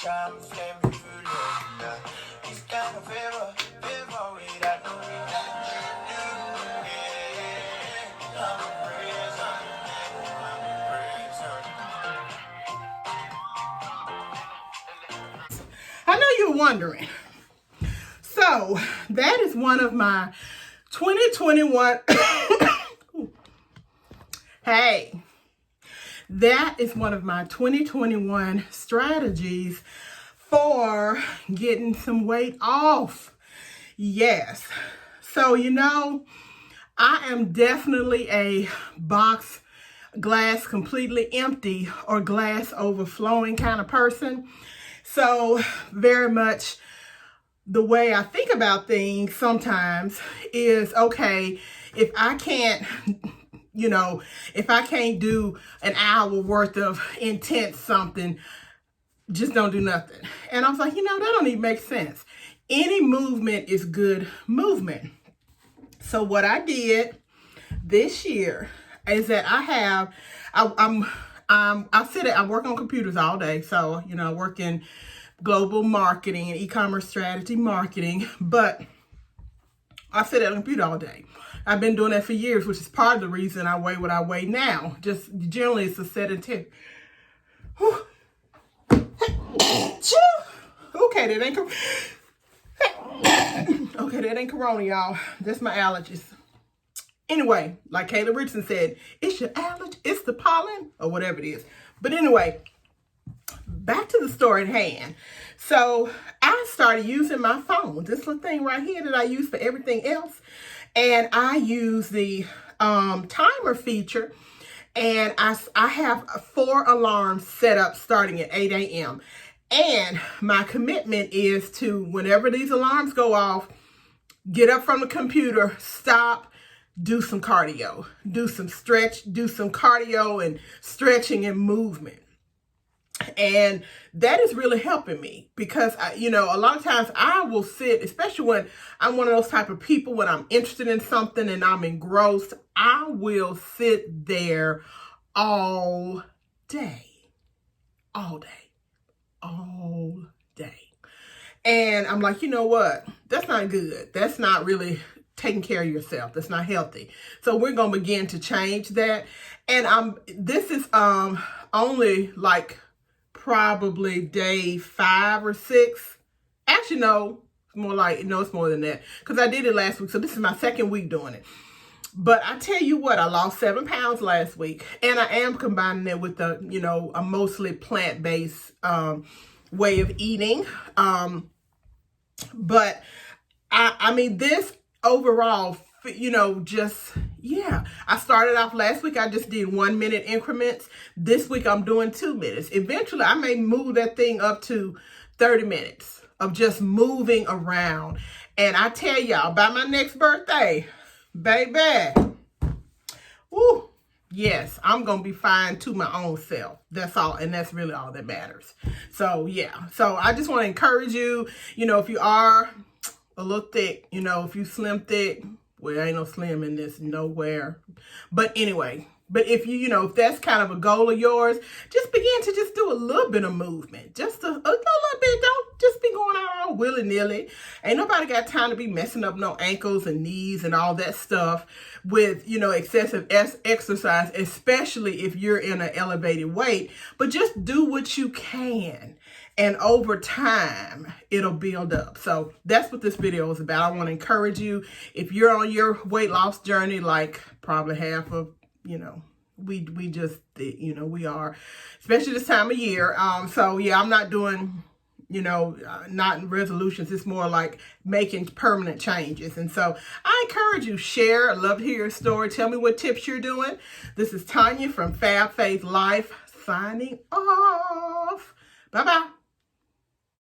I know you're wondering. So that is one of my 2021. Hey, that is one of my 2021 strategies for getting some weight off. Yes. So, I am definitely a box glass completely empty or glass overflowing kind of person. So very much the way I think about things sometimes is, okay, if I can't do an hour worth of intense something, just don't do nothing. And I was like, that don't even make sense. Any movement is good movement. So what I did this year is that I work on computers all day. So, I work in global marketing and e-commerce strategy marketing, but I sit at a computer all day. I've been doing that for years, which is part of the reason I weigh what I weigh now. Just generally, it's a sedentary. Okay, that ain't corona, y'all. That's my allergies. Anyway, like Kayla Richardson said, it's your allergy, it's the pollen, or whatever it is. But anyway, back to the story at hand. So I started using my phone, this little thing right here that I use for everything else. And I use the timer feature. And I have 4 alarms set up starting at 8 a.m. And my commitment is to, whenever these alarms go off, get up from the computer, stop, do some cardio, do some cardio and stretching and movement. And that is really helping me because, a lot of times I will sit, especially when I'm one of those type of people, when I'm interested in something and I'm engrossed, I will sit there all day. And I'm like, you know what? That's not good. That's not really taking care of yourself. That's not healthy. So we're going to begin to change that. And this is only like probably day 5 or 6. Actually, no, it's more than that because I did it last week. So this is my 2nd week doing it. But I tell you what, I lost 7 pounds last week, and I am combining it with a mostly plant-based way of eating. But I mean, this overall, I started off last week, I just did 1 minute increments. This week I'm doing 2 minutes. Eventually I may move that thing up to 30 minutes of just moving around. And I tell y'all, by my next birthday, baby, woo, yes, I'm going to be fine to my own self. That's all. And that's really all that matters. So yeah. So I just want to encourage you, if you are a little thick, if you slim thick, well, ain't no slim in this nowhere. But anyway, but if if that's kind of a goal of yours, just begin to just do a little bit of movement. Just a little bit. Don't just be going out all willy-nilly. Ain't nobody got time to be messing up no ankles and knees and all that stuff with, excessive exercise, especially if you're in an elevated weight. But just do what you can. And over time, it'll build up. So that's what this video is about. I want to encourage you, if you're on your weight loss journey, like probably half of, we are, especially this time of year. So yeah, I'm not doing, not resolutions. It's more like making permanent changes. And so I encourage you, share. I'd love to hear your story. Tell me what tips you're doing. This is Tanya from Fab Faith Life signing off. Bye-bye.